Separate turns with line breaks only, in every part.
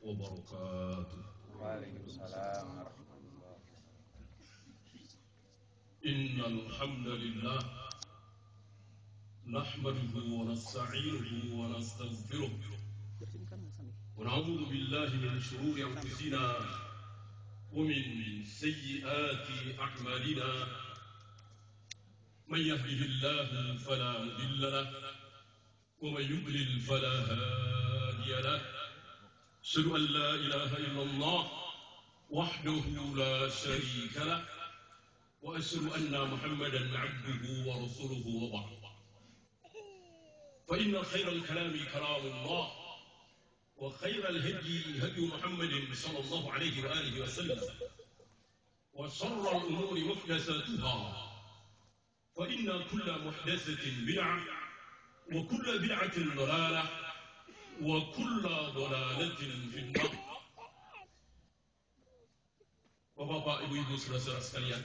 wabarakatuh.
Waalaikumsalam warahmatullahi wabarakatuh.
Innal hamdalillah nahmaduhu wa nasta'inuhu wa nastaghfiruh wa na'udzu billahi min shururi anfusina wa min sayyiati a'malina. Man yahdihillahu fala mudilla lahu wa man yudlil fala hadiya lahu. Asyhadu an la ilaha illallah wahdahu la syarika lahu wa asyhadu anna Muhammadan 'abduhu wa rasuluhu wa ba'd. Fa inna khairal kalami kalamullah wa khairal hadi hadi Muhammadin sallallahu alaihi wa alihi wasallam wa sharral umuri muhdatsatuha fa inna kulla muhdatsatin bid'ah wa kulla bid'atin dhalalah wa kulla dhalalatin fin nar. Bapak-bapak, ibu-ibu, saudara-saudara sekalian,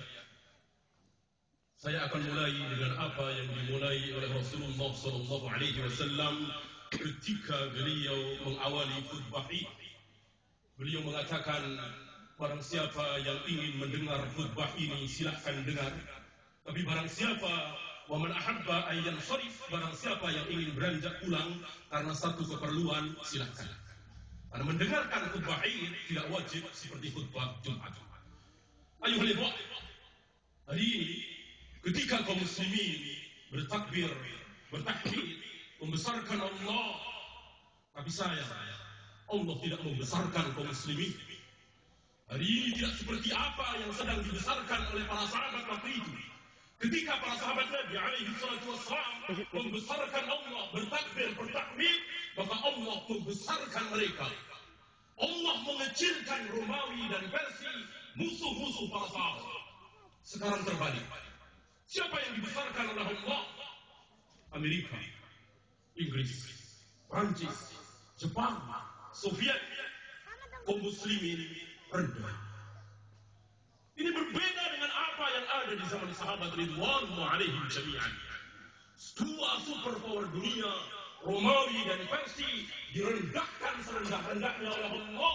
saya akan mulai dengan apa yang dimulai oleh Rasulullah SAW ketika beliau mengawali khutbah ini. Beliau mengatakan, barang siapa yang ingin mendengar khutbah ini silakan dengar. Tapi barang siapa waman ahabba ayyan sharif, barang siapa yang ingin beranjak pulang karena satu keperluan, silakan. Karena mendengarkan khutbah ini tidak wajib seperti khutbah Jumat. Ayuhal ikhwah, hari ini ketika kaum muslimin bertakbir, bertahmid, membesarkan Allah, tapi Allah tidak membesarkan kaum muslimin. Hari ini tidak seperti apa yang sedang dibesarkan oleh para sahabat waktu itu. Ketika para sahabat Nabi alaihi salatu wassalam membesarkan Allah, bertakbir, bertahmid, maka Allah membesarkan mereka. Allah mengecilkan Romawi dan Persia, musuh-musuh para sahabat. Sekarang terbalik. Siapa yang dibesarkan oleh Allah? Amerika, Inggris, Prancis, Jepang, Soviet. Kaum muslimin rendah. Ini berbeda dengan apa yang ada di zaman sahabat ridwanullah alaihim jami'an. Dua superpower dunia, Romawi dan Persia, direndahkan serendah-rendahnya oleh Allah.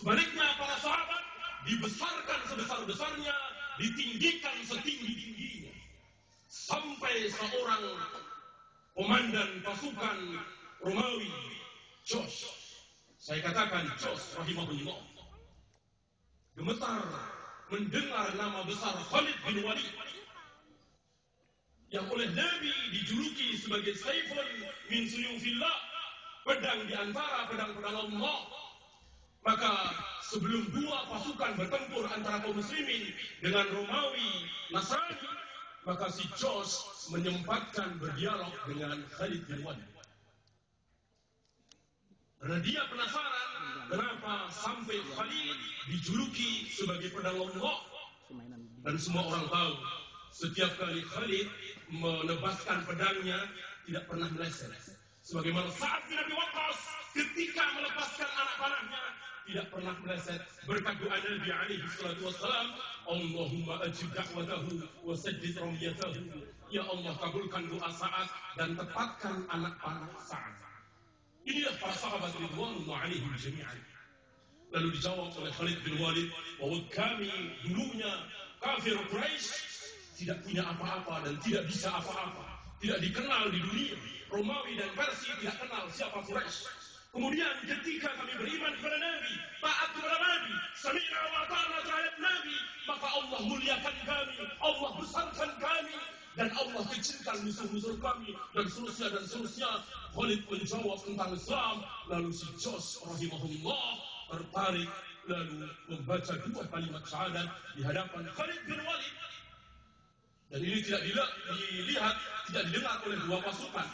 Sebaliknya para sahabat dibesarkan sebesar-besarnya, ditinggikan setinggi-tingginya. Sampai seorang komandan pasukan Romawi, Jos, saya katakan Jos rahimahullah, gemetar mendengar nama besar Khalid bin Walid yang oleh Nabi dijuluki sebagai Saifun min suyufillah, pedang di antara pedang-pedang Allah. Maka sebelum dua pasukan bertempur antara kaum muslimin dengan Romawi Nasrani, maka si Jos menyempatkan berdialog dengan Khalid bin Walid. Karena dia penasaran kenapa sampai Khalid dijuluki sebagai pedang Allah. Dan semua orang tahu, setiap kali Khalid menebaskan pedangnya tidak pernah meleset. Sebagaimana Sa'ad bin Abi Waqqas ketika melepaskan anak panahnya tidak pernah meleset. Berkat doa Nabi alaihi salatu wassalam, Allahumma ajib da'watahu wa saddid ramyatahu. Ya Allah, kabulkan doa Sa'ad dan tepatkan anak panah Sa'ad. Inilah para sahabat ridwanullah alaihim jami'an. Lalu dijawab oleh Khalid bin Walid, bahwa kami dulunya kafir Quraisy, tidak punya apa-apa dan tidak bisa apa-apa, tidak dikenal di dunia. Romawi dan Persia tidak kenal siapa Quraisy. Kemudian ketika kami beriman kepada Nabi, taat kepada Nabi, sami'na wa ata'na terhadap Nabi, maka Allah muliakan kami, Allah besarkan kami, dan Allah kecilkan musuh-musuh kami, dan seterusnya. Khalid menjawab tentang Islam, lalu si Jos rahimahullah tertarik, lalu membaca dua kalimat syahadat di hadapan Khalid bin Walid. Dan ini tidak dilihat, tidak didengar oleh dua pasukan,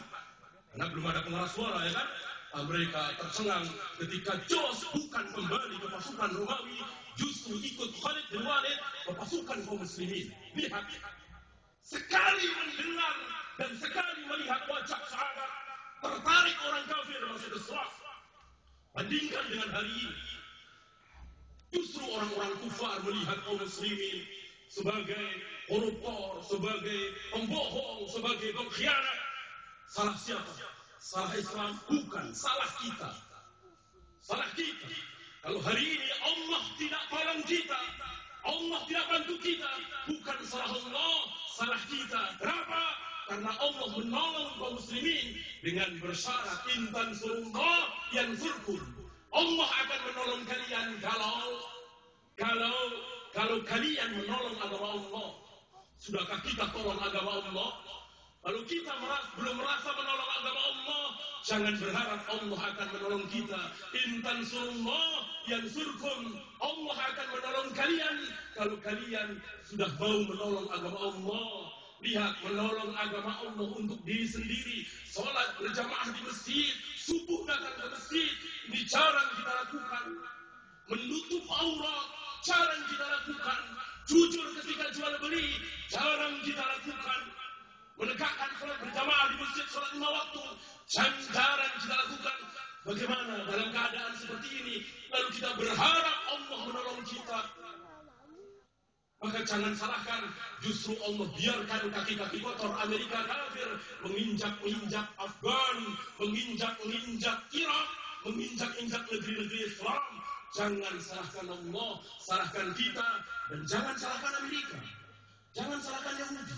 karena belum ada pengeras suara, ya kan? Mereka tercengang ketika Jos bukan kembali ke pasukan Romawi, justru ikut Khalid bin Walid ke pasukan kaum muslimin. Lihat, sekali mendengar dan sekali melihat wajah sahabat, tertarik orang kafir masuk Islam. Bandingkan dengan hari ini, justru orang-orang kufar melihat kaum muslimin sebagai koruptor, sebagai pembohong, sebagai pengkhianat. Salah siapa? Salah Islam? Bukan, salah kita. Salah kita. Kalau hari ini Allah tidak tolong kita, Allah tidak bantu kita, bukan salah Allah, salah kita. Kenapa? Karena Allah menolong kaum muslimin dengan bersyarat intan surullah yang surkum. Allah akan menolong kalian kalau kalian menolong agama Allah. Sudahkah kita tolong agama Allah? Kalau kita belum merasa menolong agama Allah, jangan berharap Allah akan menolong kita. Intan surullah yang surkum. Allah akan menolong kalian kalau kalian sudah mau menolong agama Allah. Lihat, menolong agama Allah untuk diri sendiri. Sholat berjamaah di masjid, subuh datang ke masjid, ini jarang kita lakukan. Menutup aurat, jarang kita lakukan. Jujur ketika jual beli, jarang kita lakukan. Menegakkan sholat berjamaah di masjid, sholat 5 waktu, jarang kita lakukan. Bagaimana dalam keadaan seperti ini, lalu kita berharap Allah menolong kita? Maka jangan salahkan, justru Allah biarkan kaki-kaki kotor Amerika kafir menginjak-injak Afgan, menginjak-injak Irak, menginjak-injak negeri-negeri Islam. Jangan salahkan Allah, salahkan kita, dan jangan salahkan Amerika. Jangan salahkan Yahudi.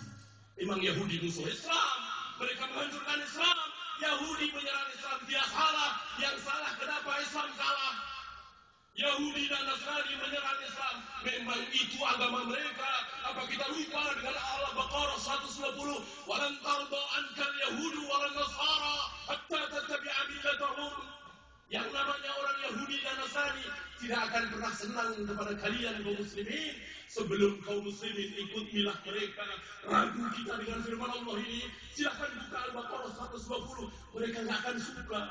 Memang Yahudi musuh Islam, mereka menghancurkan Islam. Yahudi menyerang Islam, dia salah. Yang salah kenapa Islam kalah? Yahudi dan Nasrani menyerang Islam, memang itu agama mereka. Apa kita lupa dengan Al-Baqarah 120? Walan tarda ankal yahudu walan nasara hatta tattabi'a millatahum. Yang namanya orang Yahudi dan Nasrani tidak akan pernah senang kepada kalian kaum muslimin sebelum kaum muslimin ikut milah mereka. Ragu kita dengan firman Allah ini, silahkan buka Al-Baqarah 120, mereka nggak akan suka.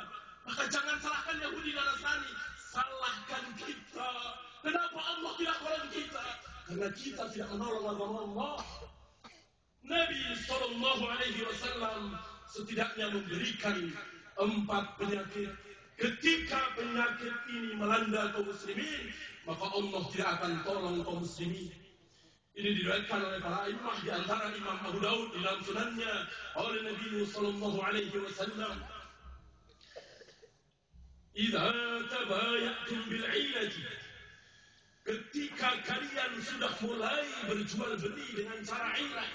Maka jangan salahkan Yahudi dan Nasrani, salahkan kita. Kenapa Allah tidak menolong kita? Karena kita tidak menolong agama Allah. Nabi SAW setidaknya memberikan 4 penyakit. Ketika penyakit ini melanda kaum muslimin, maka Allah tidak akan tolong kaum muslimin. Ini diriwayatkan oleh para imam, di antara Imam Abu Daud di dalam sunannya, oleh Nabi SAW. Idza tabayatum bil 'inati, ketika kalian sudah mulai berjual beli dengan cara inah,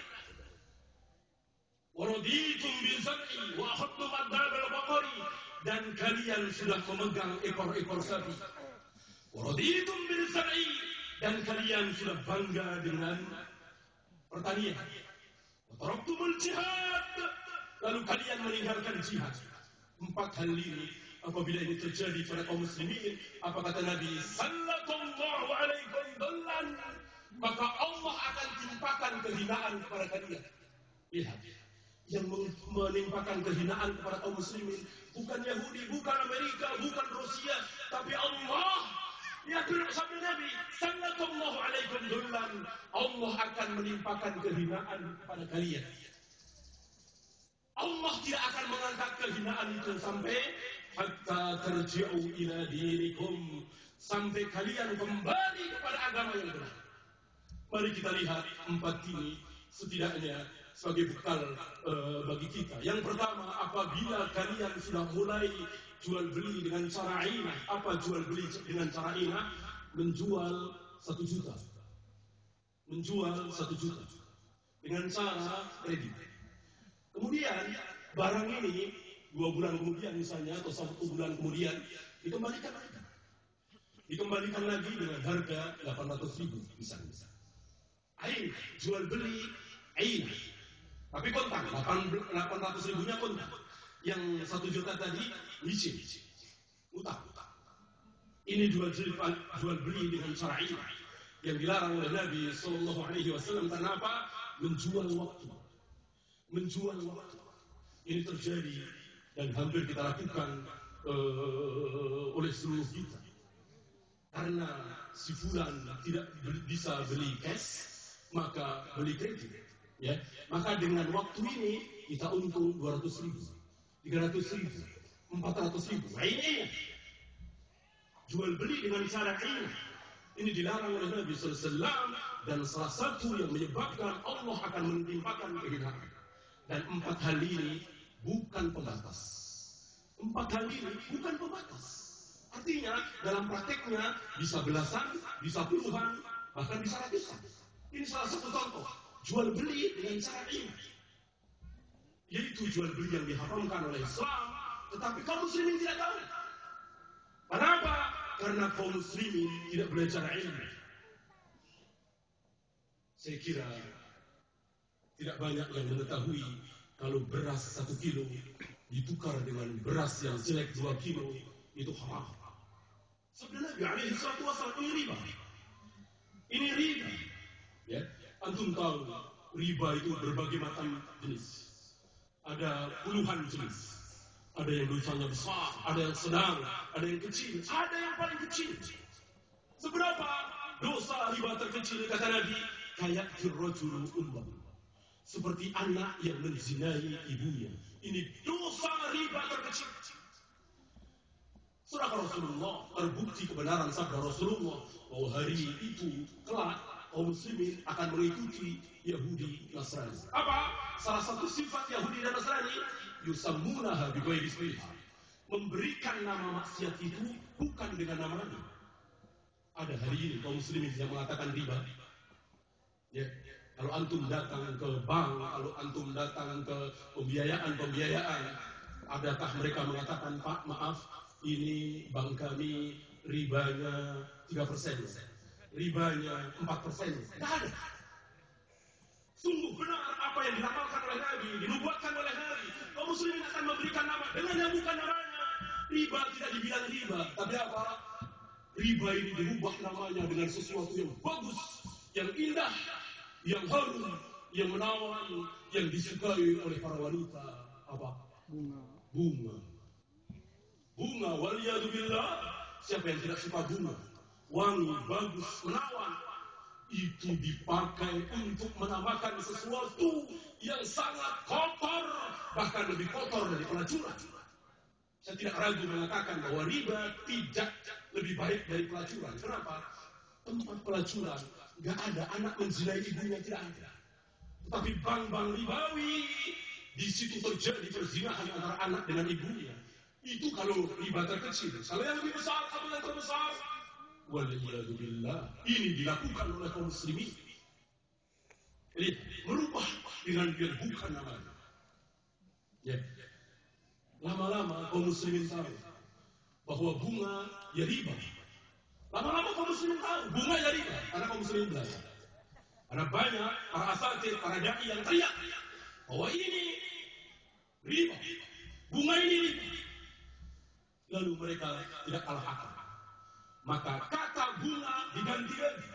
waraditum bil zar'i wa akhadtum adab al baqari, dan kalian sudah memegang ekor-ekor sapi, waraditum bil zar'i, dan kalian sudah bangga dengan pertanian, taraktumul jihad, lalu kalian meninggalkan jihad. 4 hal ini apabila ini terjadi pada kaum muslimin, apa kata Nabi sallallahu alaikum dhullan, maka Allah akan timpakan kehinaan kepada kalian. Lihat, yang menimpakan kehinaan kepada kaum muslimin bukan Yahudi, bukan Amerika, bukan Rusia, tapi Allah. Ya, sabda Nabi sallallahu alaikum dhullan, Allah akan menimpakan kehinaan kepada kalian. Allah tidak akan mengangkat kehinaan itu sampai hatta tarji'u ila dinikum, sampai kalian kembali kepada agama yang benar. Mari kita lihat 4 ini setidaknya sebagai bekal bagi kita. Yang pertama, apabila kalian sudah mulai jual beli dengan cara inah. Apa jual beli dengan cara inah? Menjual 1 juta. Menjual 1 juta dengan cara kredit. Kemudian barang ini 2 bulan kemudian misalnya, atau 1 bulan kemudian dikembalikan lagi. Dikembalikan lagi dengan harga 800.000 misalnya. Ain, jual beli ain. Tapi kontak, 800.000-nya kontak. Yang 1 juta tadi licin, utang. Ini jual beli dengan cara ain yang dilarang oleh Nabi SAW. Karena apa? Menjual waktu. Menjual waktu. Ini terjadi dan hampir kita lakukan oleh seluruh kita. Karena si fulan tidak bisa beli cash, maka beli kredit. Ya, maka dengan waktu ini kita untung 200.000, 300.000, 400.000. Nah, ini jual beli dengan cara ini dilarang oleh Nabi SAW, dan salah satu yang menyebabkan Allah akan menimpakan kehinaan. Dan 4 hal ini bukan pembatas. 4 hal ini bukan pembatas. Artinya dalam prakteknya bisa belasan, bisa puluhan, bahkan bisa ratusan. Ini salah satu contoh jual beli dengan cara ini, yaitu jual beli yang diharamkan oleh Islam, tetapi kaum muslimin tidak tahu. Kenapa? Karena kaum muslimin tidak belajar ilmu. Saya kira tidak banyak yang mengetahui kalau beras 1 kilo ditukar dengan beras yang jelek 2 kilo itu haram. Sebenarnya Nabi alaihi salatu wasallam ini riba. Ini riba. Ya, antum tahu riba itu berbagai macam jenis. Ada puluhan jenis. Ada yang dosanya besar, ada yang sedang, ada yang kecil, ada yang paling kecil. Seberapa dosa riba terkecil kata Nabi? Kayak rajulun ummah. Seperti anak yang menzinai ibunya. Ini dosa riba terkecil. Surah Rasulullah terbukti kebenaran sabda Rasulullah bahwa hari itu kelak kaum muslimin akan mengikuti Yahudi Nasrani. Apa? Salah satu sifat Yahudi dan Nasrani yusammunaha bighairi ismiha. Memberikan nama maksiat itu bukan dengan namanya. Ada hari ini kaum muslimin yang mengatakan riba. Ya, kalau antum datang ke bank, kalau antum datang ke pembiayaan, adakah mereka mengatakan, Pak, maaf, ini bank kami ribanya 3%, ribanya 4%? Tidak ada. Sungguh benar apa yang diramalkan oleh Nabi, dinubuatkan oleh Nabi. Kaum muslimin akan memberikan nama dengan yang bukan namanya. Riba tidak dibilang riba, tapi apa? Riba ini dirubah namanya dengan sesuatu yang bagus, yang indah, yang harum, yang menawan, yang disukai oleh para wanita. Apa? Bunga. Bunga, waliyadzubillah. Siapa yang tidak suka bunga? Wangi, bagus, menawan. Itu dipakai untuk menamakan sesuatu yang sangat kotor, bahkan lebih kotor dari pelacuran. Saya tidak ragu mengatakan bahwa riba tidak lebih baik dari pelacuran. Kenapa? Tempat pelacuran nggak ada anak menzinai ibunya, tidak ada. Tetapi bank-bank ribawi di situ terjadi perzinahan antara anak dengan ibunya. Itu kalau riba terkecil. Kalau yang lebih besar, kalau yang terbesar, waliyadzubillah, ini dilakukan oleh kaum muslimin. Jadi merubah dengan yang bukan namanya. Ya. Lama-lama kaum muslimin tahu bahwa bunga ya riba. Lama-lama kaum muslimin tahu bunga ya riba, karena kaum muslimin belajar. Karena banyak para asatidz, para dai yang teriak bahwa ini riba, bunga ini riba. Lalu mereka tidak kalah akal. Maka kata bunga diganti lagi.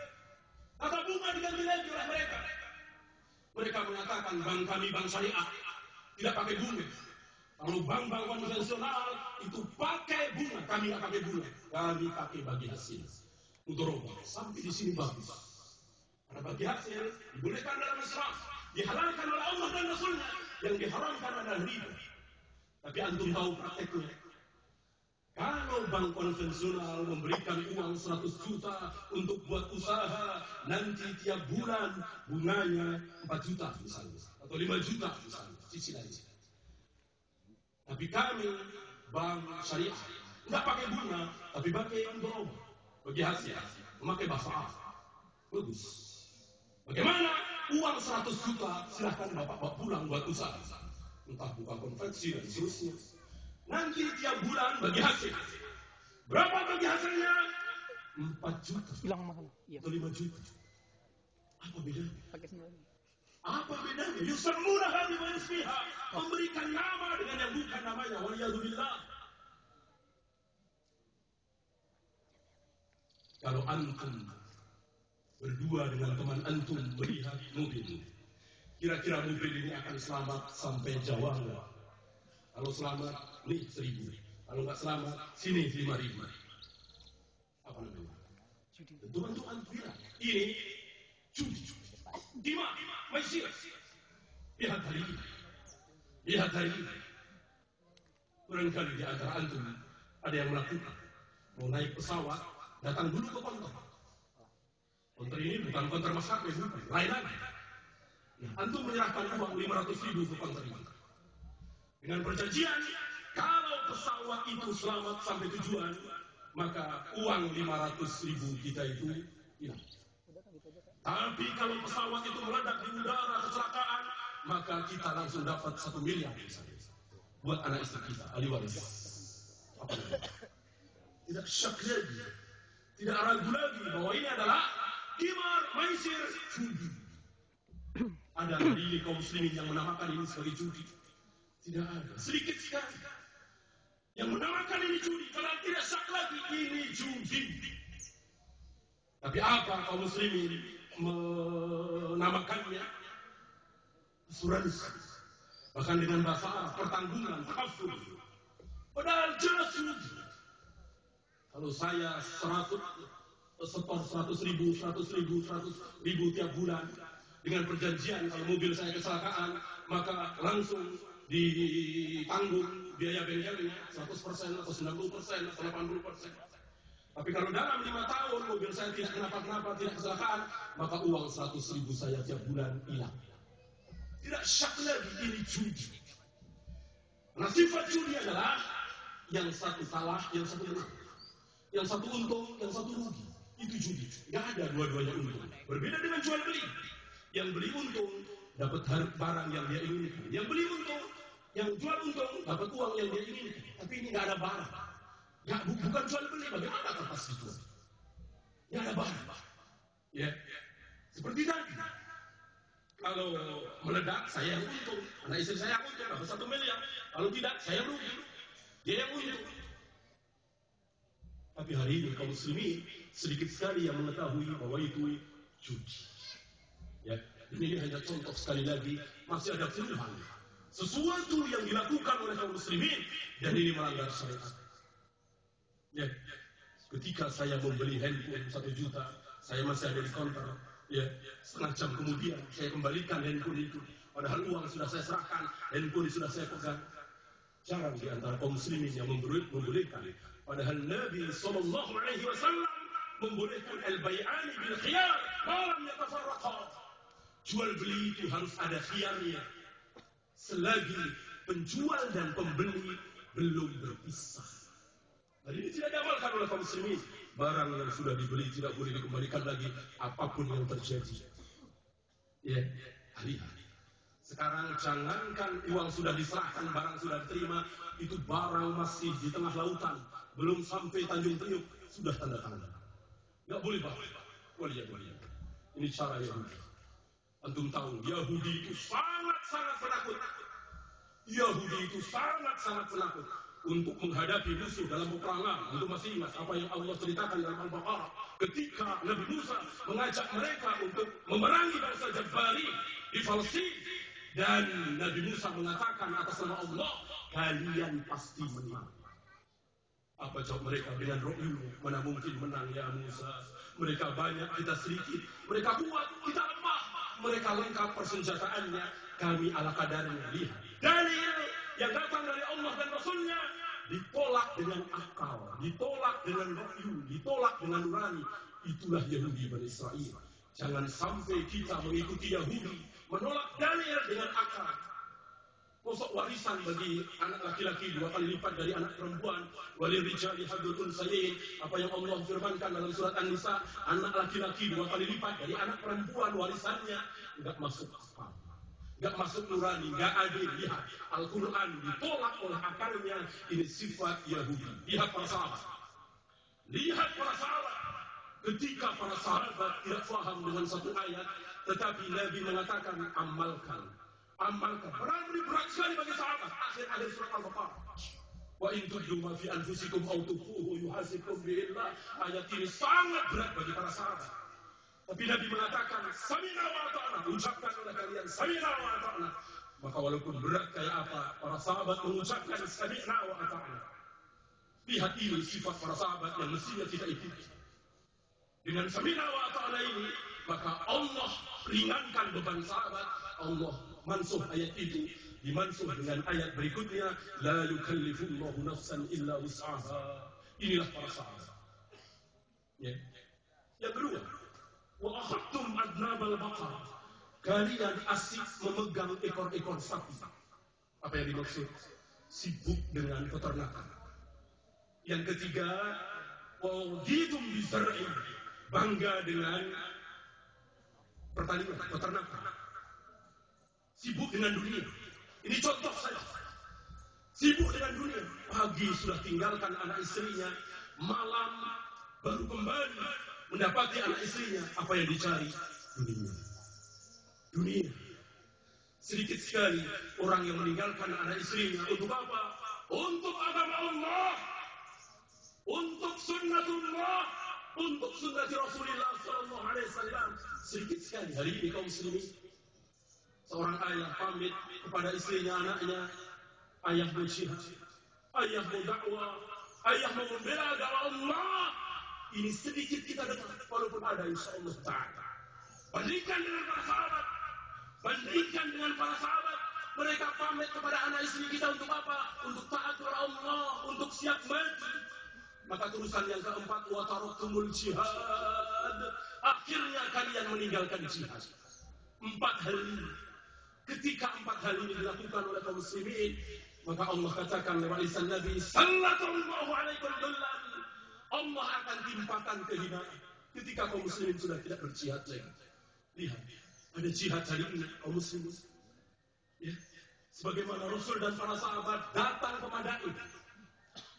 Kata bunga diganti lagi oleh mereka. Mereka mengatakan bank kami bank syariah, tidak pakai bunga. Kalau bank-bank konvensional itu pakai bunga, kami tidak pakai bunga. Kami pakai bagi hasil. Mudharabah. Sampai di sini bagus. Karena bagi hasil dibolehkan dalam Islam, dihalalkan oleh Allah dan Rasulnya. Yang diharamkan adalah riba. Tapi antum tahu prakteknya. Kalau bank konvensional memberikan uang 100 juta untuk buat usaha, nanti tiap bulan bunganya 4 juta misalnya, atau 5 juta misalnya, cicilan. Tapi kami bank syariah nggak pakai bunga, tapi pakai mudharabah, bagi hasil, memakai bahasa Arab. Bagus. Bagaimana? Uang 100 juta silahkan bapak bawa pulang buat usaha, entah buka konveksi dan seterusnya. Nanti tiap bulan bagi hasil. Berapa bagi hasilnya? 4 juta.
Hilang mahal. Iya.
Atau 5 juta. Apa bedanya?
Pakai sendiri.
Apa bedanya? Yusammunaha bighairi ismiha. Memberikan nama dengan yang bukan namanya. Waliyadzubillah. Kalau antum berdua dengan teman antum melihat mobil, kira-kira mobil ini akan selamat sampai Jawa enggak? Kalau selamat, nih 1.000. Kalau nggak selamat, sini 5.000. Apa namanya? Tentu antum bilang, ini judi. Dima, maisir. Lihat hari ini. Lihat hari ini. Barangkali di antara antum ada yang melakukan. Mau naik pesawat, datang dulu ke konter. Konter ini bukan konter maskapai, bukan. Lain lagi. Nah, antum menyerahkan uang 500.000 ke konter ini. Dengan perjanjian, kalau pesawat itu selamat sampai tujuan, maka uang 500.000 kita itu hilang. Tapi kalau pesawat itu meledak di udara kecelakaan, maka kita langsung dapat 1 miliar misalnya. Buat anak istri kita, ahli waris. Apa namanya? Tidak syak lagi, tidak ragu lagi bahwa ini adalah qimar maisir judi. Ada di kaum muslimin yang menamakan ini sebagai judi? Tidak ada, sedikit sekali yang menamakan ini judi, karena tidak syak lagi ini judi. Tapi apa kaum muslimin menamakannya? Asuransi, bahkan dengan bahasa Arab, pertanggungan, tahaful. Padahal jelas judi. Kalau saya setor 100.000 tiap bulan, dengan perjanjian kalau mobil saya kecelakaan, maka langsung ditanggung biaya bengkelnya 100% atau 90% atau 80%. Tapi kalau dalam 5 tahun mobil saya tidak kenapa-kenapa, tidak kecelakaan, maka uang 100.000 saya tiap bulan hilang. Tidak syak lagi ini judi. Nah, sifat judi adalah yang satu kalah, yang satu menang. Yang satu untung, yang satu rugi. Itu judi. Nggak ada dua-duanya untung. Berbeda dengan jual beli. Yang beli untung dapat barang yang dia inginkan. Yang beli untung, yang jual untung dapat uang yang dia inginkan. Tapi ini nggak ada barang. Ya, bukan jual beli. Bagaimana kertas dijual? Nggak ada barang. Ya, seperti tadi. Kalau meledak, saya yang untung. Anak istri saya yang untung, dapat 1 miliar. Kalau tidak, saya rugi. Dia yang untung. Tapi hari ini kaum muslimin sedikit sekali yang mengetahui bahwa itu judi. Ya, ini hanya contoh sekali lagi, masih ada puluhan. Sesuatu yang dilakukan oleh kaum muslimin dan ini melanggar syariat. Ya, ketika saya membeli handphone 1 juta, saya masih ada di counter. Ya, setengah jam kemudian saya kembalikan handphone itu. Padahal uang sudah saya serahkan, handphone sudah saya pegang. Jarang di antara kaum muslimin yang membolehkan. Padahal Nabi SAW membolehkan al-bay'ani bil khiyar, malam yatafarraqa. Jual beli itu harus ada khiyarnya. Selagi penjual dan pembeli belum berpisah. Hari ini tidak diamalkan oleh kaum muslimin. Barang yang sudah dibeli tidak boleh dikembalikan lagi, apapun yang terjadi. Ya, hari-hari. Sekarang jangankan uang sudah diserahkan, barang sudah diterima, itu barang masih di tengah lautan, belum sampai Tanjung Priok, sudah tanda tangan. Nggak boleh Pak. Waliya. Ini cara Yahudi. Antum tahu, Yahudi itu sangat-sangat penakut. Yahudi itu sangat-sangat penakut untuk menghadapi musuh dalam peperangan. Untuk masih ingat apa yang Allah ceritakan dalam Al-Baqarah. Ketika Nabi Musa mengajak mereka untuk memerangi bangsa Jabbari di Palestina. Dan Nabi Musa mengatakan atas nama Allah, kalian pasti menang. Apa jawab mereka dengan rohyu? Mana mungkin menang ya Musa? Mereka banyak, kita sedikit. Mereka kuat, kita lemah. Mereka lengkap persenjataannya. Kami ala kadarnya. Lihat. Dalil yang datang dari Allah dan Rasulnya ditolak dengan akal, ditolak dengan rohyu, ditolak dengan nurani. Itulah Yahudi Bani Israel. Jangan sampai kita mengikuti Yahudi, menolak dalil dengan akal. Kosok warisan bagi anak laki-laki 2 kali lipat dari anak perempuan. Walil rijali haddul unsayain. Apa yang Allah firmankan dalam surat An-Nisa, anak laki-laki 2 kali lipat dari anak perempuan warisannya. Enggak masuk akal, enggak masuk nurani, enggak adil. Lihat, Al-Quran ditolak oleh akalnya. Ini sifat Yahudi. Lihat para sahabat. Lihat para sahabat. Ketika para sahabat tidak faham dengan satu ayat, tetapi Nabi mengatakan amalkan. Berarti berat sekali bagi sahabat. Akhir surat Al-Baqarah. Wa in tubdu ma fi anfusikum aw tukhfuhu yuhasibkum billah. Ayat ini sangat berat bagi para sahabat. Tapi Nabi mengatakan sami'na wa ata'na. Ucapkan oleh kalian sami'na wa ata'na. Maka walaupun berat kayak apa, para sahabat mengucapkan sami'na wa ata'na. Lihat ini sifat para sahabat yang mestinya kita ikuti. Dengan sami'na wa ata'na ini, maka Allah ringankan beban sahabat. Allah mansuh ayat itu, dimansuh dengan ayat berikutnya, la yukallifullahu nafsan illa wus'aha. Inilah para sahabat. Ya. Yang kedua, wa akhadtum adnabal baqar. Kalian asik memegang ekor-ekor sapi. Apa yang dimaksud? Sibuk dengan peternakan. Yang ketiga, Waditum bizar'i, bangga dengan pertanian, peternakan. Sibuk dengan dunia. Ini contoh saja. Sibuk dengan dunia. Pagi sudah tinggalkan anak istrinya, malam baru kembali mendapati anak istrinya. Apa yang dicari? Dunia. Dunia. Sedikit sekali orang yang meninggalkan anak istrinya. Untuk apa? Untuk agama Allah. Untuk sunnatullah. Untuk sunnati Rasulullah SAW. Sedikit sekali hari ini kaum muslimin. Seorang ayah pamit kepada istrinya, anaknya. Ayah mau jihad, ayah mau dakwah, ayah mau membela agama Allah. Ini sedikit kita dengar, walaupun ada insyaallah ta'ala. Bandingkan dengan para sahabat. Bandingkan dengan para sahabat. Mereka pamit kepada anak istri kita untuk apa? Untuk taat kepada Allah, untuk siap mati. Maka tulisan yang keempat, wa taraktumul jihad. Akhirnya kalian meninggalkan jihad. 4 hal ini. Ketika 4 hal ini dilakukan oleh kaum muslimin, maka Allah katakan lewat lisan Nabi sallallahu alaihi wasallam, Allah akan timpakan kehinaan ketika kaum muslimin sudah tidak berjihad lagi. Lihat, ada jihad hari ini kaum muslimin. Ya, sebagaimana Rasul dan para sahabat datang ke Madain,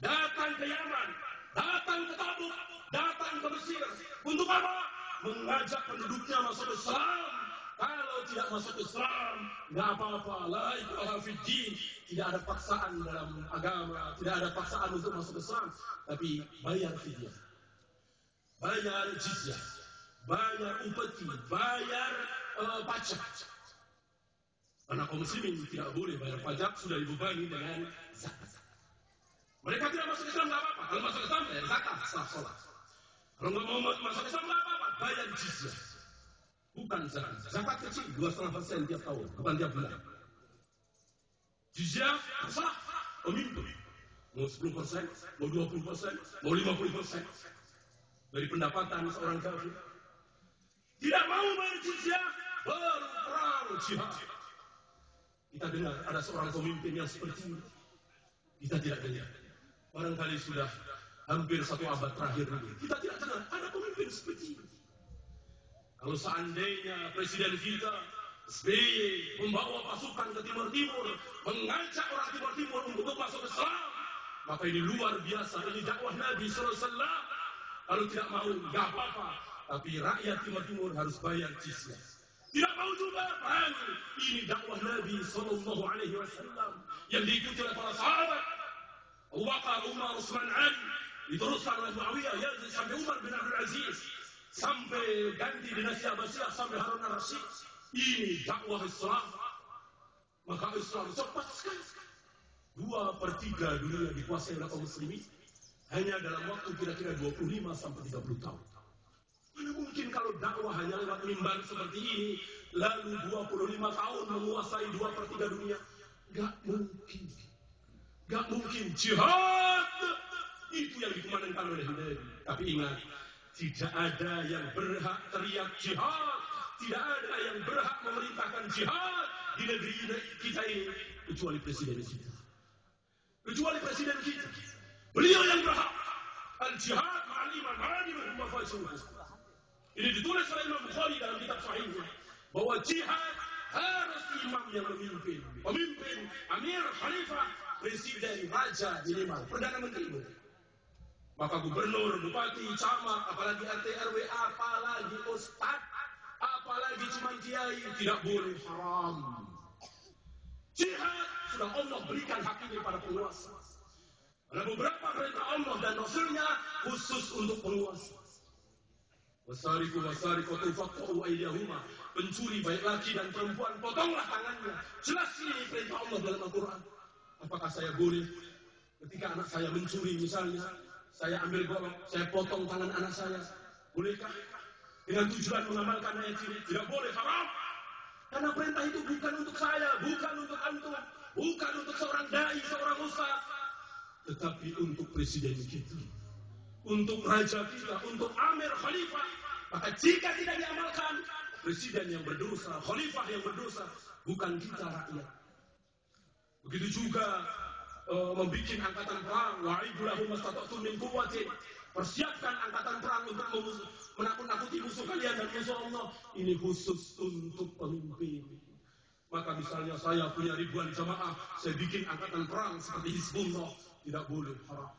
datang ke Yaman, datang ke Tabuk, datang ke Mesir. Untuk apa? Mengajak penduduknya masuk Islam. Kalau tidak masuk Islam, nggak apa-apa. La ikraha fid din. Tidak ada paksaan dalam agama, tidak ada paksaan untuk masuk Islam, tapi bayar fidyah, bayar jizyah, bayar upeti, bayar pajak. Karena kaum muslimin tidak boleh bayar pajak, sudah dibebani dengan zakat. Mereka tidak masuk Islam nggak apa-apa. Kalau masuk Islam bayar zakat setelah sholat. Kalau nggak mau masuk Islam nggak apa-apa, bayar jizyah. Bukan zakat. Zakat kecil 2,5% tiap tahun, bukan tiap bulan. Jizyah terserah pemimpin. Mau 10%, mau 20%, mau 50% dari pendapatan seorang kafir. Tidak mau bayar jizyah, baru perang jihad. Kita dengar ada seorang pemimpin yang seperti ini. Kita tidak dengar. Barangkali sudah hampir 1 abad terakhir ini. Kita tidak dengar ada pemimpin seperti ini. Kalau seandainya presiden kita SBY membawa pasukan ke Timur-Timur, mengajak orang Timur-Timur untuk masuk Islam, maka ini luar biasa. Ini dakwah Nabi SAW. Kalau tidak mau, nggak apa-apa. Tapi rakyat Timur-Timur harus bayar jizyah. Tidak mau juga, perang. Ini dakwah Nabi SAW yang diikuti oleh para sahabat. Abu Bakar, Umar, Utsman, Ali, diteruskan oleh Muawiyah, Yazid, sampai Umar bin Abdul Aziz, sampai ganti dinasti Abbasiyah, sampai Harun al-Rashid. Ini dakwah Islam. Maka Islam cepat sekali. 2/3 dunia dikuasai oleh kaum muslimin hanya dalam waktu kira-kira 25 sampai 30 tahun. Mana mungkin kalau dakwah hanya lewat mimbar seperti ini, lalu 25 tahun menguasai 2/3 dunia? Gak mungkin. Gak mungkin. Jihad itu yang dikumandangkan oleh Nabi. Tapi ingat, tidak ada yang berhak teriak jihad, tidak ada yang berhak memerintahkan jihad di negeri kita ini kecuali presiden kita. Kecuali presiden kita. Beliau yang berhak. Al-jihad ma'al imam ma'alimahum wa fasiruhum. Ini ditulis oleh Imam Bukhari dalam kitab sahihnya, bahwa jihad harus imam yang memimpin. Pemimpin, amir, khalifah, presiden, raja, minimal, perdana menteri. Maka gubernur, bupati, camat, apalagi RT RW, apalagi ustaz, apalagi cuma kiai, tidak boleh, haram. Jihad sudah Allah berikan hak ini pada penguasa. Ada beberapa perintah Allah dan Rasulnya khusus untuk penguasa. Wasariqu wasariqatu faqta'u aydiyahuma. Pencuri baik laki dan perempuan, potonglah tangannya. Jelas ini perintah Allah dalam Al-Quran. Apakah saya boleh ketika anak saya mencuri misalnya, saya ambil golok, saya potong tangan anak saya? Bolehkah? Dengan tujuan mengamalkan ayat ini? Tidak boleh, haram. Karena perintah itu bukan untuk saya, bukan untuk antum, bukan untuk seorang dai, seorang ustaz, tetapi untuk presiden kita, untuk raja kita, untuk amir, khalifah. Maka jika tidak diamalkan, presiden yang berdosa, khalifah yang berdosa, bukan kita rakyat. Begitu juga membuat angkatan perang, wa'idhu lahum mastata'tum min quwwatin, Persiapkan angkatan perang untuk menakut-nakuti musuh kalian dan musuh Allah. Ini khusus untuk pemimpin. Maka misalnya saya punya ribuan jamaah, saya bikin angkatan perang seperti Hizbullah, tidak boleh, haram.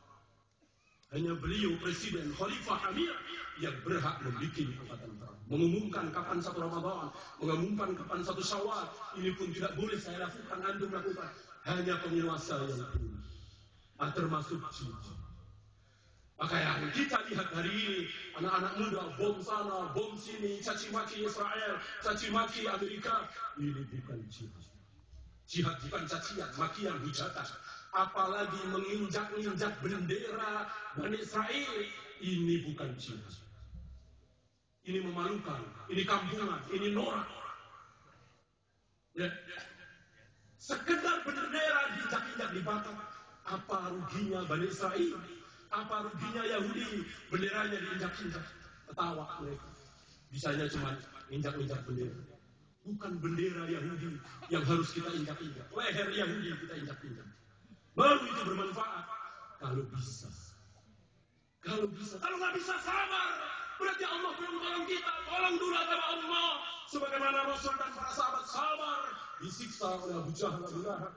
Hanya beliau presiden Khalifah Amir yang berhak membuat angkatan perang, mengumumkan kapan 1 Ramadan, mengumumkan kapan 1 Syawal. Ini pun tidak boleh saya lakukan, antum lakukan. Hanya penguasa yang boleh, termasuk jin. Maka yang kita lihat hari ini, anak-anak muda bom sana, bom sini, caci maki Israel, caci maki Amerika, ini bukan jihad. Jihad bukan cacian, makian, hujatan. Apalagi menginjak-injak bendera Bani Israel, ini bukan jihad. Ini memalukan, ini kampungan, ini norak. Ya. Sekedar bendera diinjak-injak dibakar, apa ruginya Bani Israel? Apa ruginya Yahudi? Benderanya diinjak-injak, ketawa mereka. Bisanya cuma injak-injak bendera. Bukan bendera Yahudi yang harus kita injak-injak. Leher Yahudi kita injak-injak. Baru itu bermanfaat. Kalau bisa. Kalau nggak bisa, sabar. Berarti Allah belum tolong kita. Tolong dulu agama Allah. Sebagaimana Rasul dan para sahabat sabar. Disiksa oleh Abu Jahal, Abu Lahab.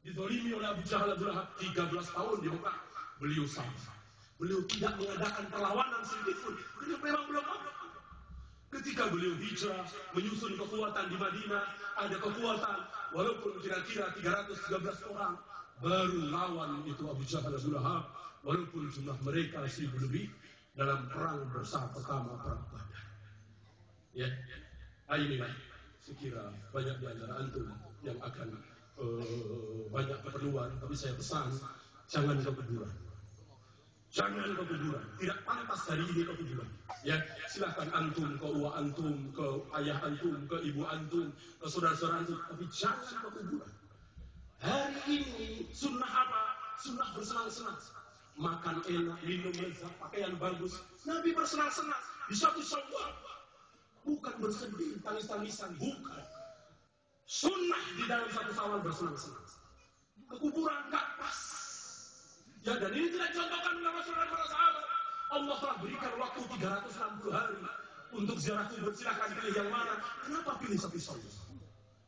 Dizalimi oleh Abu Jahal, Abu Lahab 13 tahun di Mekah. Beliau sabar. Beliau tidak mengadakan perlawanan sedikit pun. Karena memang belum apa. Ketika beliau hijrah, menyusun kekuatan di Madinah, ada kekuatan, walaupun kira-kira 313 orang, baru lawan itu Abu Jahal, Abu Lahab, walaupun jumlah mereka 1000 lebih, dalam perang besar pertama, perang Badar. Ya, inilah sekira banyak di antara antum yang akan banyak keperluan, tapi saya pesan, jangan kekuburan. Jangan kekuburan, tidak pantas hari ini kekuburan. Ya, silakan antum ke uwa antum, ke ayah antum, ke ibu antum, ke saudara-saudara antum, tapi jangan kekuburan. Hari ini sunnah apa? Sunnah bersenang-senang. Makan enak, minum lezat, pakaian bagus. Nabi bersenang-senang di 1 Syawal. Bukan bersedih, tangis-tangisan, bukan. Sunnah di dalam 1 Syawal bersenang-senang. Kekuburan gak pas. Ya, dan ini tidak dicontohkan oleh Rasul dan para sahabat. Allah telah berikan waktu 360 hari untuk ziarah kubur. Silakan pilih yang mana. Kenapa pilih 1 Syawal?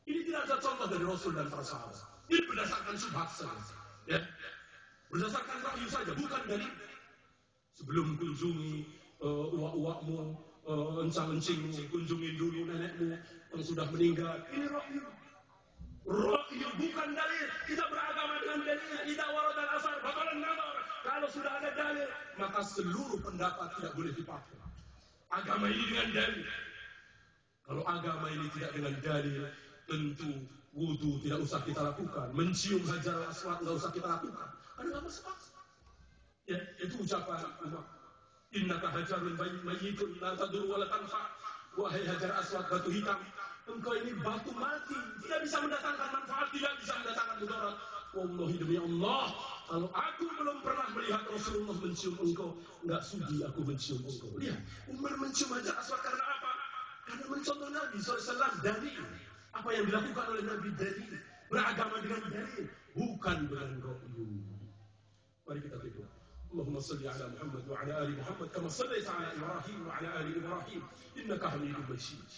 Ini tidak ada contoh dari Rasul dan para sahabat. Ini berdasarkan subhat saja. Ya. Berdasarkan wahyu saja, bukan dari sebelum kunjungi uak-uakmu, encang-encingmu, kunjungin dulu nenekmu yang sudah meninggal. Ini wahyu. Wahyu bukan dalil. Kita beragama dengan dalil. Idza warada al-asar batalan nazar. Kalau sudah ada dalil, maka seluruh pendapat tidak boleh dipakai. Agama ini dengan dalil. Kalau agama ini tidak dengan dalil, tentu wudu tidak usah kita lakukan. Mencium hajar aswad tidak usah kita lakukan. Karena nggak masuk akal. Ya, itu ucapan Umar. Innaka hajarun mayyitun la tadur wa la tanfa. Wahai hajar aswad, batu hitam, engkau ini batu mati, tidak bisa mendatangkan manfaat, tidak bisa mendatangkan mudarat. Wallahi demi Allah, kalau aku belum pernah melihat Rasulullah mencium engkau, enggak sudi aku mencium engkau. Lihat, Umar mencium hajar aswad karena apa? Karena mencontoh Nabi SAW dari apa yang dilakukan oleh Nabi, dari beragama dengan dalil, bukan dengan ro'yu. Mari kita tutup. اللهم صل على محمد وعلى آل محمد كما صليت على إبراهيم وعلى آل إبراهيم إنك حميد مجيد.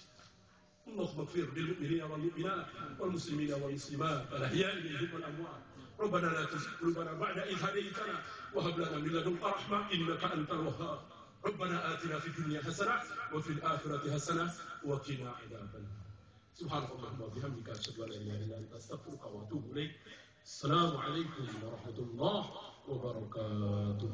اللهم اغفر للمؤمنين والمؤمنات والمسلمين والمسلمات الأحياء منهم والأموات. ربنا لا تزغ قلوبنا بعد إذ هديتنا وهب لنا من لدنك رحمة إنك أنت الوهاب. ربنا آتنا في الدنيا حسنة وفي الآخرة حسنة وقنا عذاب النار. سبحانك اللهم وبحمدك أشهد أن لا إله إلا أنت أستغفرك وأتوب إليك. السلام عليكم ورحمة الله وبركاته.